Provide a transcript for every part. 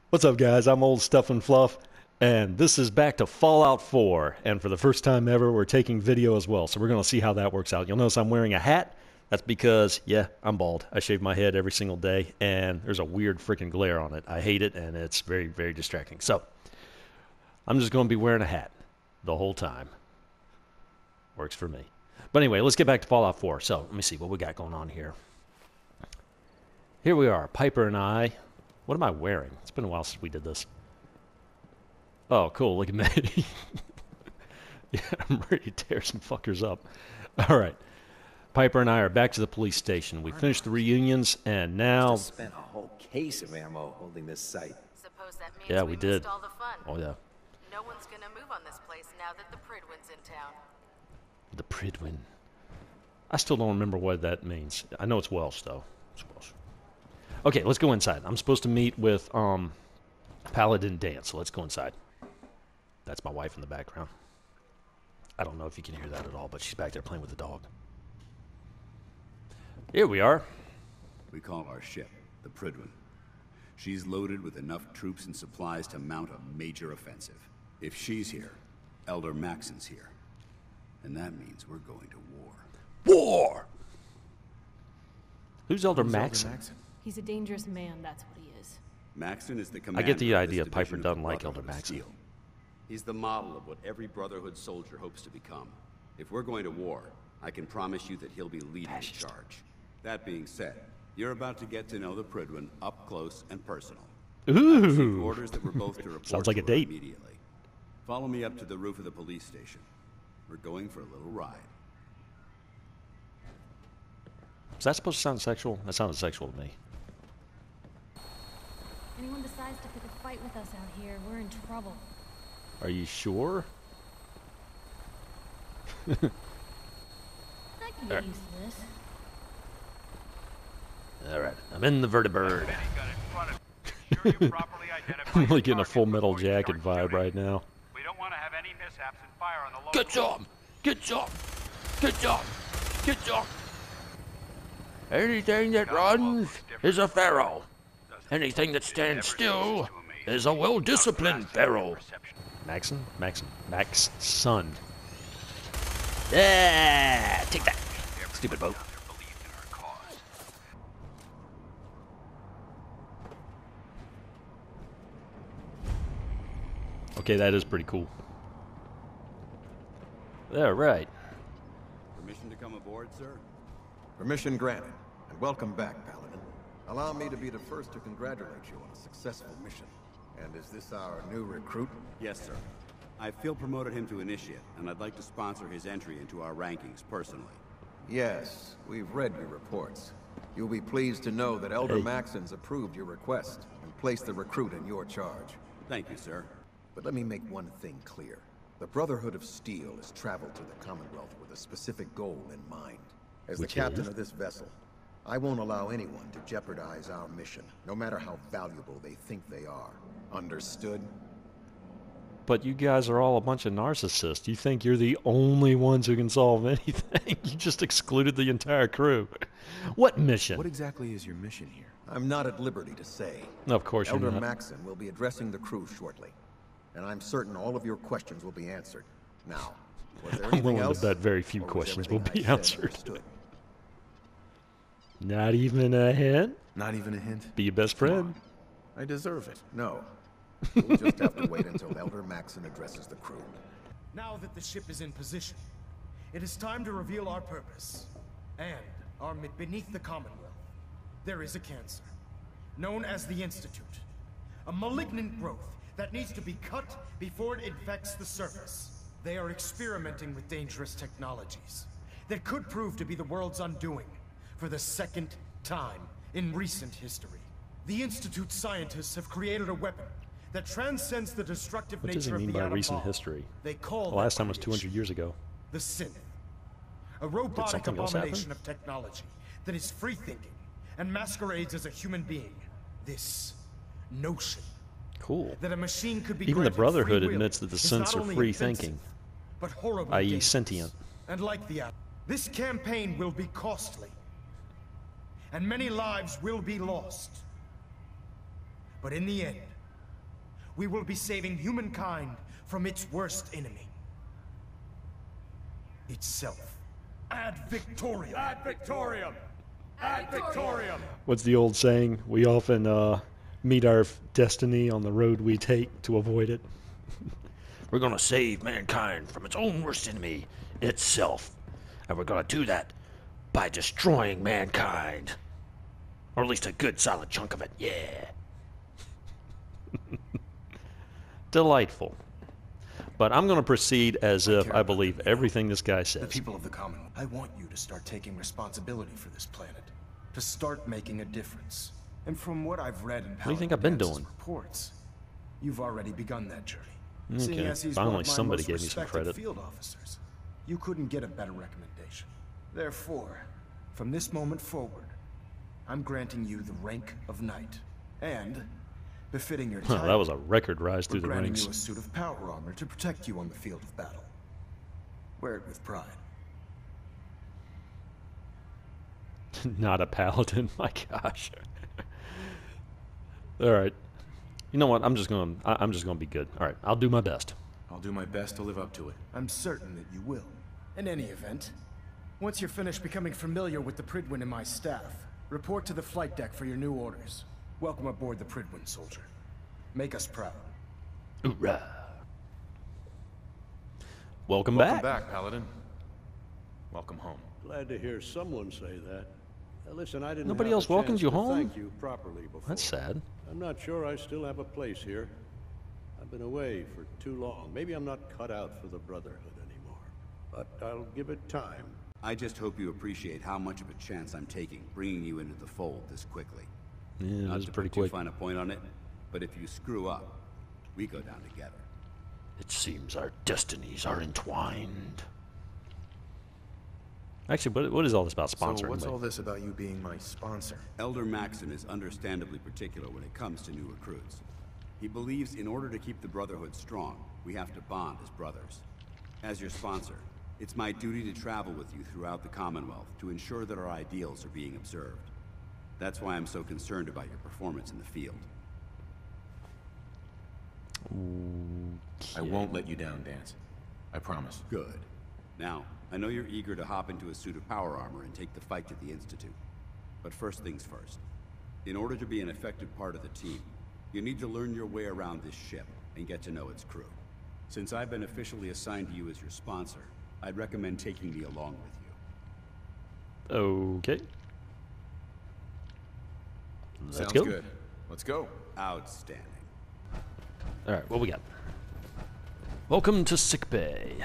What's up, guys? I'm Old Stuff and Fluff, and this is back to Fallout 4. And for the first time ever, we're taking video as well, so we're going to see how that works out. You'll notice I'm wearing a hat. That's because, yeah, I'm bald. I shave my head every single day, and there's a weird freaking glare on it. I hate it, and it's very, very distracting. So, I'm just going to be wearing a hat the whole time. Works for me. But anyway, let's get back to Fallout 4. So, let me see what we got going on here. Here we are, Piper and I. What am I wearing? It's been a while since we did this. Oh, cool. Look at me. Yeah, I'm ready to tear some fuckers up. All right. Piper and I are back to the police station. We finished the reunions, and now... Just spent a whole case of ammo holding this site. Suppose that means yeah, we did. missed all the fun. Oh, yeah. No one's gonna move on this place now that the Prydwen's in town. The Prydwen. I still don't remember what that means. I know it's Welsh, though. It's Welsh. Okay, let's go inside. I'm supposed to meet with Paladin Danse, so let's go inside. That's my wife in the background. I don't know if you can hear that at all, but she's back there playing with the dog. Here we are. We call our ship the Prydwen. She's loaded with enough troops and supplies to mount a major offensive. If she's here, Elder Maxson's here. And that means we're going to war. War! Who's Elder Maxson? He's a dangerous man, that's what he is. Maxson is the I commander. get the of idea this Piper division of doesn't the like Elder Brotherhood of Maxson. Steel. He's the model of what every Brotherhood soldier hopes to become. If we're going to war, I can promise you that he'll be leading the charge. That being said, you're about to get to know the Prydwen up close and personal. Ooh! Orders that we're both to report Sounds like to a her date. immediately. Follow me up to the roof of the police station. We're going for a little ride. Is that supposed to sound sexual? That sounded sexual to me. Anyone decides to pick a fight with us out here, we're in trouble. Are you sure? I can get used to this. Alright, I'm in the vertibird. I'm really getting a Full Metal Jacket vibe right now. We don't want to have any mishaps and fire on the local. Good job! Good job! Good job! Good job! Anything that runs is a pharaoh. Anything that stands still is a well-disciplined pharaoh. Maxson? Maxson. Yeah! Take that, stupid boat. Okay, that is pretty cool. Yeah, right. Permission to come aboard, sir? Permission granted, and welcome back, Paladin. Allow me to be the first to congratulate you on a successful mission. And is this our new recruit? Yes, sir. I feel promoted him to initiate, and I'd like to sponsor his entry into our rankings personally. Yes, we've read your reports. You'll be pleased to know that Elder Maxson's approved your request and placed the recruit in your charge. Thank you, sir. But let me make one thing clear. The Brotherhood of Steel has traveled to the Commonwealth with a specific goal in mind. As the captain of this vessel, I won't allow anyone to jeopardize our mission, no matter how valuable they think they are. Understood? But you guys are all a bunch of narcissists. You think you're the only ones who can solve anything. You just excluded the entire crew. What mission? What exactly is your mission here? I'm not at liberty to say. Of course you're Elder not. Maxson will be addressing the crew shortly, and I'm certain all of your questions will be answered. Now, was there I'm anything willing else, to bet very few or was questions will everything be I said answered. understood? Not even a hint? Not even a hint? Be your best friend. I deserve it. No. We'll just have to wait until Elder Maxson addresses the crew. Now that the ship is in position, it is time to reveal our purpose. And beneath the Commonwealth, there is a cancer, known as the Institute. A malignant growth that needs to be cut before it infects the surface. They are experimenting with dangerous technologies that could prove to be the world's undoing for the second time in recent history. The Institute scientists have created a weapon that transcends the destructive What does he nature mean of the by atom recent bomb. history? They call The last that time was 200 creation years ago. the synth. A robotic something else abomination happen? of technology that is free-thinking and masquerades as a human being. This notion Cool. that a machine could be Even the granted Brotherhood free will admits that the is not synths are only free offensive, thinking, but horribly i.e. dangerous. sentient. And like the atom, this campaign will be costly, and many lives will be lost. But in the end, we will be saving humankind from its worst enemy. Itself. Ad Victoriam! Ad Victoriam! Ad Victoriam! What's the old saying? We often meet our destiny on the road we take to avoid it. We're gonna save mankind from its own worst enemy, itself. And we're gonna do that by destroying mankind. Or at least a good solid chunk of it, yeah. Delightful. But I'm gonna proceed as if I believe everything this guy The says. people of the Commonwealth, I want you to start taking responsibility for this planet. To start making a difference. And from what I've read in What do you think I've been Dance's doing? reports, you've already begun that journey. Okay, Seeing as he's finally one of my somebody most gave me some respected credit. field officers, you couldn't get a better recommendation. Therefore, from this moment forward, I'm granting you the rank of knight, and, befitting your title, That was a record rise we're through the granting ranks. you a suit of power armor to protect you on the field of battle. Wear it with pride. Not a paladin, my gosh. All right. You know what? I'm just gonna be good. All right, I'll do my best. I'll do my best to live up to it. I'm certain that you will. In any event, once you're finished becoming familiar with the Prydwen and my staff, report to the flight deck for your new orders. Welcome aboard the Prydwen, soldier. Make us proud. Hoorah! Welcome Welcome back. back, Paladin. Welcome home. Glad to hear someone say that. Listen, I didn't Nobody have else a welcomes chance you to home? Thank you properly before. That's sad. I'm not sure I still have a place here. I've been away for too long. Maybe I'm not cut out for the Brotherhood anymore. But I'll give it time. I just hope you appreciate how much of a chance I'm taking, bringing you into the fold this quickly. Yeah, Not that was to pretty put too quick. fine a point on it, but if you screw up, we go down together. It seems our destinies are entwined. Actually, what is all this about sponsoring? So what's anyway? all this about you being my sponsor? Elder Maxson is understandably particular when it comes to new recruits. He believes in order to keep the Brotherhood strong, we have to bond as brothers. As your sponsor, it's my duty to travel with you throughout the Commonwealth to ensure that our ideals are being observed. That's why I'm so concerned about your performance in the field. I won't let you down, Danse. I promise. Good. Now, I know you're eager to hop into a suit of power armor and take the fight to the Institute. But first things first. In order to be an effective part of the team, you need to learn your way around this ship and get to know its crew. Since I've been officially assigned to you as your sponsor, I'd recommend taking me along with you. Okay. Let's Sounds go. good. Let's go. Outstanding. All right, what we got? Welcome to sickbay.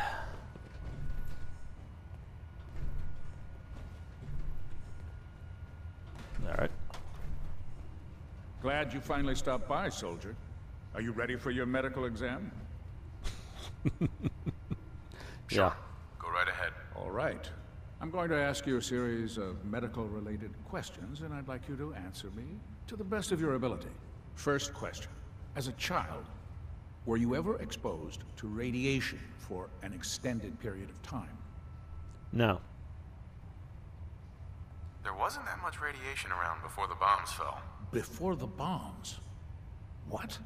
All right. Glad you finally stopped by, soldier. Are you ready for your medical exam? Yeah. Go right ahead. All right. I'm going to ask you a series of medical-related questions, and I'd like you to answer me to the best of your ability. First question. As a child, were you ever exposed to radiation for an extended period of time? No. There wasn't that much radiation around before the bombs fell. Before the bombs? What?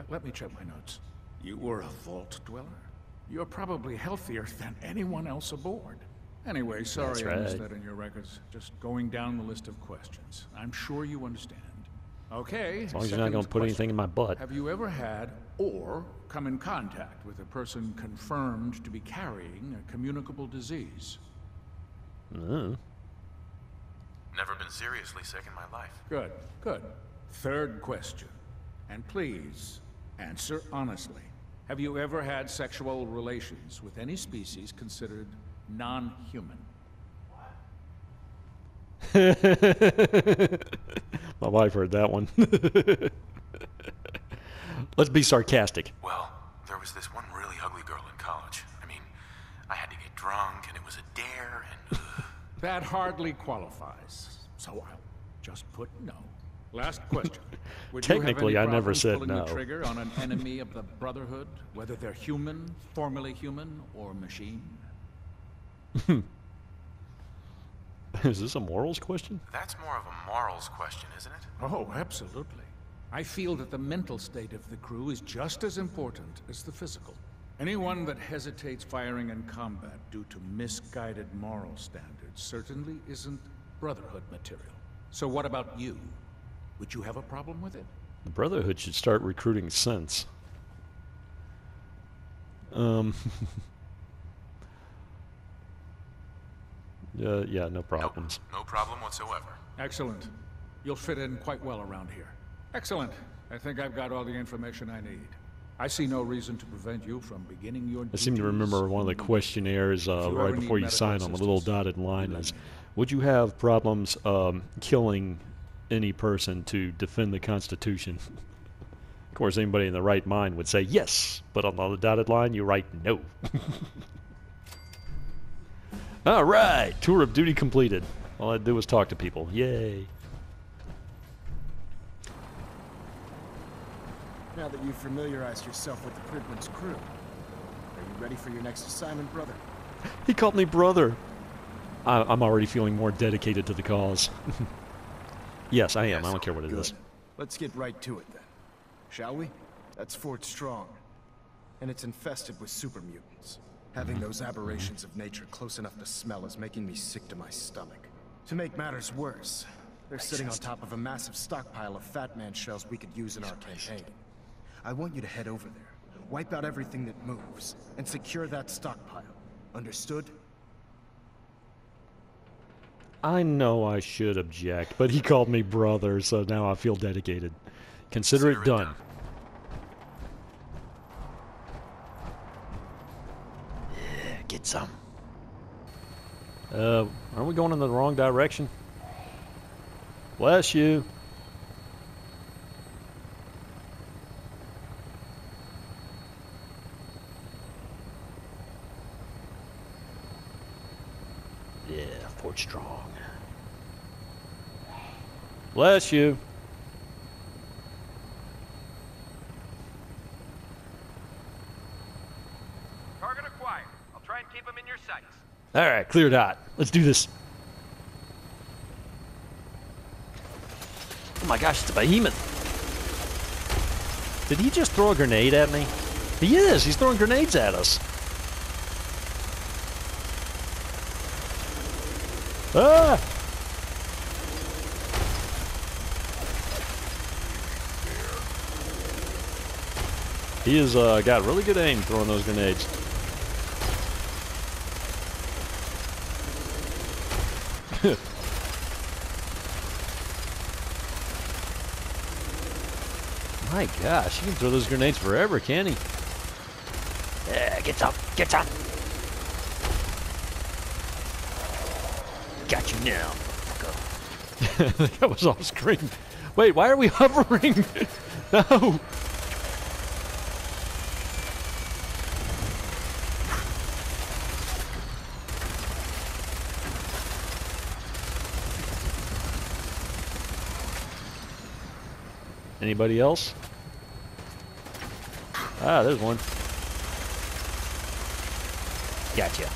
Let me check my notes. You were a vault dweller? You're probably healthier than anyone else aboard. Anyway, sorry That's I missed right. that in your records. Just going down the list of questions. I'm sure you understand. Okay, As long as you're not going to put anything in my butt. Have you ever had or come in contact with a person confirmed to be carrying a communicable disease? No. Never been seriously sick in my life. Good, good. Third question. And please, answer honestly. Have you ever had sexual relations with any species considered non-human? My wife heard that one. Let's be sarcastic. Well, there was this one really ugly girl in college. I mean, I had to get drunk, and it was a dare, and... That hardly qualifies. So I'll just put no. Last question. Would Technically, you have I any never problems said pulling no. the trigger on an enemy of the Brotherhood, whether they're human, formerly human, or machine? Is this a morals question? That's more of a morals question, isn't it? Oh, absolutely. I feel that the mental state of the crew is just as important as the physical. Anyone that hesitates firing in combat due to misguided moral standards certainly isn't Brotherhood material. So what about you? Would you have a problem with it? The Brotherhood should start recruiting sense. Yeah, no problems. No problem whatsoever. Excellent. You'll fit in quite well around here. Excellent. I think I've got all the information I need. I see no reason to prevent you from beginning your duties. I seem to remember one of the questionnaires right before you sign on the little dotted line is, would you have problems killing any person to defend the Constitution? Of course, anybody in the right mind would say yes, but on the dotted line, you write no. All right, tour of duty completed. All I did was talk to people. Yay. Now that you've familiarized yourself with the Prydwen's crew, are you ready for your next assignment, brother? He called me brother. I'm already feeling more dedicated to the cause. Yes, I am. I don't care what it is. Let's get right to it then. Shall we? That's Fort Strong. And it's infested with super mutants. Having those aberrations of nature close enough to smell is making me sick to my stomach. To make matters worse, they're sitting on top of a massive stockpile of Fat Man shells we could use in our campaign. I want you to head over there, wipe out everything that moves, and secure that stockpile. Understood? I know I should object, but he called me brother, so now I feel dedicated. Consider it done. Yeah, get some. Aren't we going in the wrong direction? Bless you. Yeah, Fort Strong. Bless you. Target acquired. I'll try and keep him in your sights. All right, cleared out. Let's do this. Oh my gosh, it's a behemoth. Did he just throw a grenade at me? He is. He's throwing grenades at us. Ah! He has got really good aim throwing those grenades. My gosh, he can throw those grenades forever, can he? Yeah, get some, get some. Got you now. That was off screen. Wait, why are we hovering? No. Anybody else? Ah, there's one. Gotcha.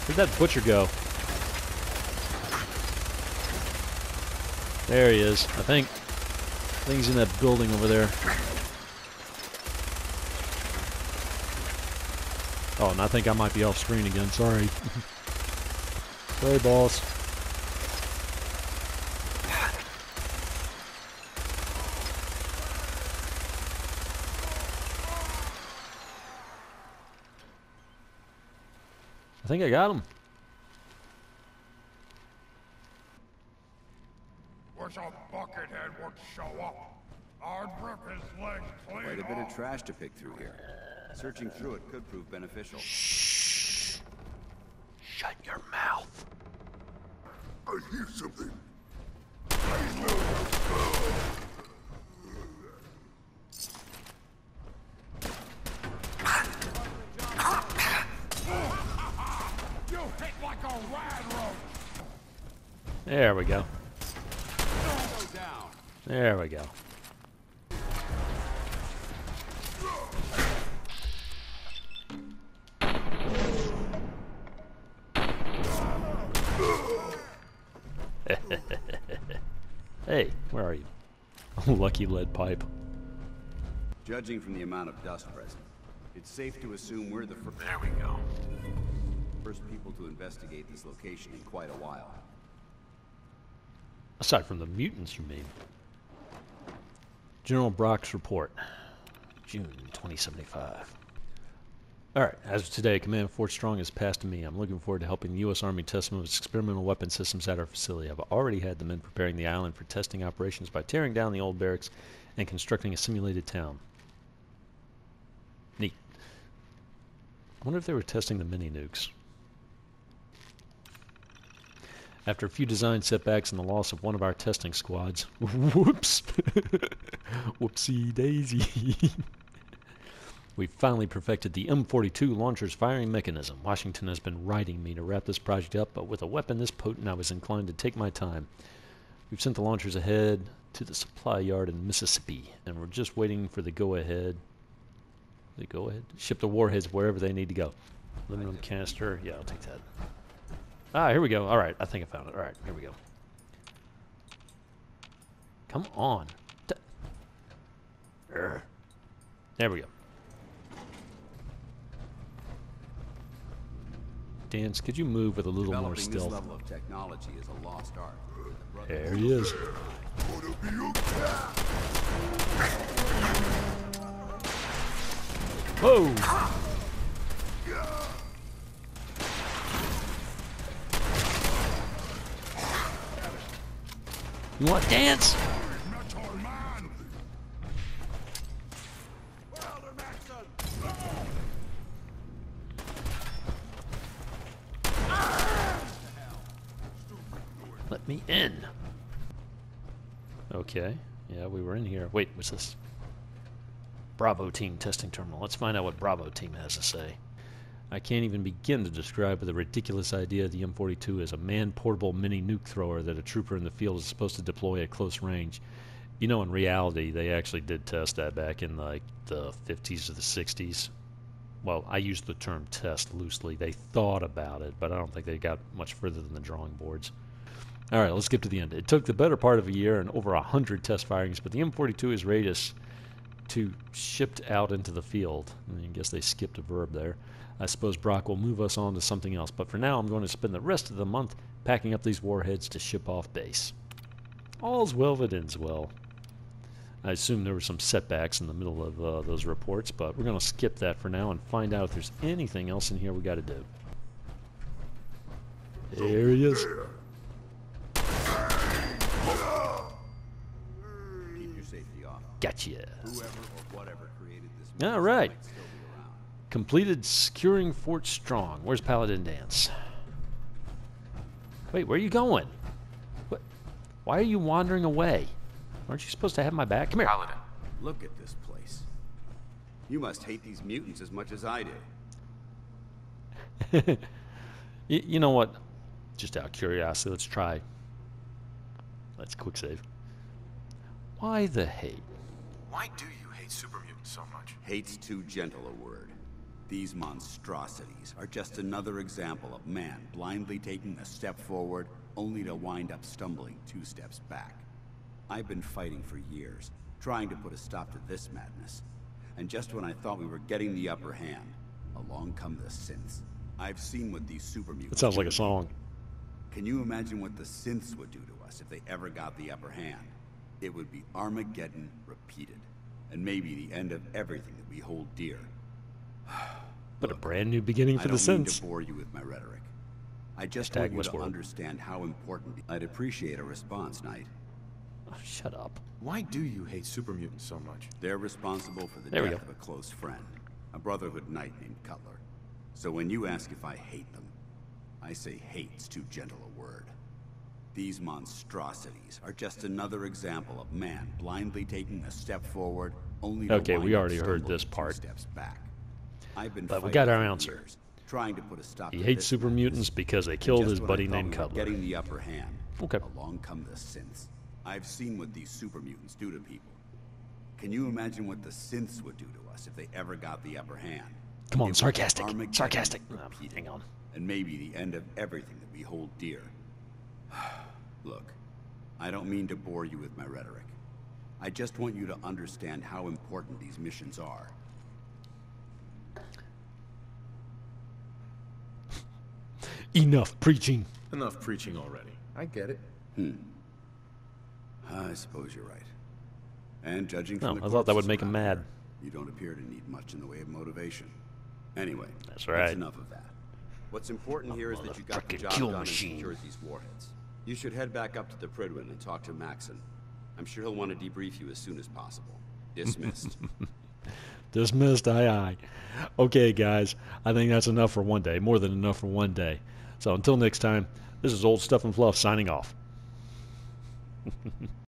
Where'd that butcher go? There he is, I think. I think he's in that building over there. Oh, and I think I might be off screen again, sorry. Sorry, boss. I think I got him. Wish a buckethead would show up. I'd rip his legs clean Quite a bit off. of trash to pick through here. Searching through it could prove beneficial. Shh. Shut your mouth. I hear something. You hit like a rad roach. There we go. There we go. Hey, where are you? Lucky lead pipe. Judging from the amount of dust present, it's safe to assume we're the There we go. first people to investigate this location in quite a while. Aside from the mutants, you mean? General Brock's report. June 2075. Alright, as of today, Command Fort Strong has passed to me. I'm looking forward to helping the U.S. Army test some of its experimental weapon systems at our facility. I've already had the men preparing the island for testing operations by tearing down the old barracks and constructing a simulated town. Neat. I wonder if they were testing the mini-nukes. After a few design setbacks and the loss of one of our testing squads. Whoops! Whoopsie daisy. We finally perfected the M42 launcher's firing mechanism. Washington has been riding me to wrap this project up, but with a weapon this potent, I was inclined to take my time. We've sent the launchers ahead to the supply yard in Mississippi, and we're just waiting for the go-ahead. The go-ahead? Ship the warheads wherever they need to go. Aluminum canister. Yeah, I'll take that. Ah, here we go. All right, I think I found it. All right, here we go. Come on. There we go. Danse, could you move with a little more stealth? This level of technology is a lost art. There he is. Whoa! You want Danse? Elder Maxson! Let me in. Okay. Yeah, we were in here. Wait, what's this? Bravo Team testing terminal. Let's find out what Bravo Team has to say. I can't even begin to describe the ridiculous idea of the M42 as a man-portable mini-nuke thrower that a trooper in the field is supposed to deploy at close range. You know, in reality, they actually did test that back in like the 50s or the 60s. Well, I use the term test loosely. They thought about it, but I don't think they got much further than the drawing boards. All right, let's get to the end. It took the better part of a year and over 100 test firings, but the M42 is ready to shipped out into the field. I guess they skipped a verb there. I suppose Brock will move us on to something else, but for now I'm going to spend the rest of the month packing up these warheads to ship off base. All's well that ends well. I assume there were some setbacks in the middle of those reports, but we're going to skip that for now and find out if there's anything else in here we got to do. There he is. Keep your safety off. Gotcha. Whoever or whatever created this All right. might still be around. Completed securing Fort Strong. Where's Paladin Danse? Wait, where are you going? What? Why are you wandering away? Aren't you supposed to have my back? Come here. Paladin. Look at this place. You must hate these mutants as much as I do. You know what? Just out of curiosity, let's try. Let's quick save. Why the hate? Why do you hate super mutants so much? Hate's too gentle a word. These monstrosities are just another example of man blindly taking a step forward only to wind up stumbling 2 steps back. I've been fighting for years, trying to put a stop to this madness. And just when I thought we were getting the upper hand, along come the synths. I've seen what these super mutants That sounds like a do. song. Can you imagine what the synths would do to us if they ever got the upper hand? It would be Armageddon repeated, and maybe the end of everything that we hold dear. But a brand new beginning for the I don't mean synths. to bore you with my rhetoric. I just Hashtag want you to Westworld. understand how important. I'd appreciate a response, Knight. Oh, shut up. Why do you hate super mutants so much? They're responsible for the There we death go. of a close friend, a Brotherhood Knight named Cutler. So when you ask if I hate them, I say hate's too gentle a word. These monstrosities are just another example of man blindly taking a step forward only to Okay, wind we up already heard stumbling this 2 part. steps back. I've been But we fighting got our for answer. years, trying to put a stop He to hates this super madness. mutants because they And killed just his when buddy I thought named we were Cutler. getting the upper hand, Okay. along come the synths. I've seen what these super mutants do to people. Can you imagine what the synths would do to us if they ever got the upper hand? Come on, It would be sarcastic. Armageddon Sarcastic. repeated, Hang on. And maybe the end of everything that we hold dear. Look, I don't mean to bore you with my rhetoric. I just want you to understand how important these missions are. Enough preaching. Enough preaching already. I get it. I suppose you're right. And judging No, from the I thought that would corpses make him around mad. here, you don't appear to need much in the way of motivation. Anyway, That's right. that's enough of that. What's important here is that you got the motherfucking job kill done machine. and secured these warheads. You should head back up to the Prydwen and talk to Maxson. I'm sure he'll want to debrief you as soon as possible. Dismissed. Dismissed, aye aye. Okay, guys, I think that's enough for one day. More than enough for one day. So until next time, this is Old Stuff and Fluff signing off.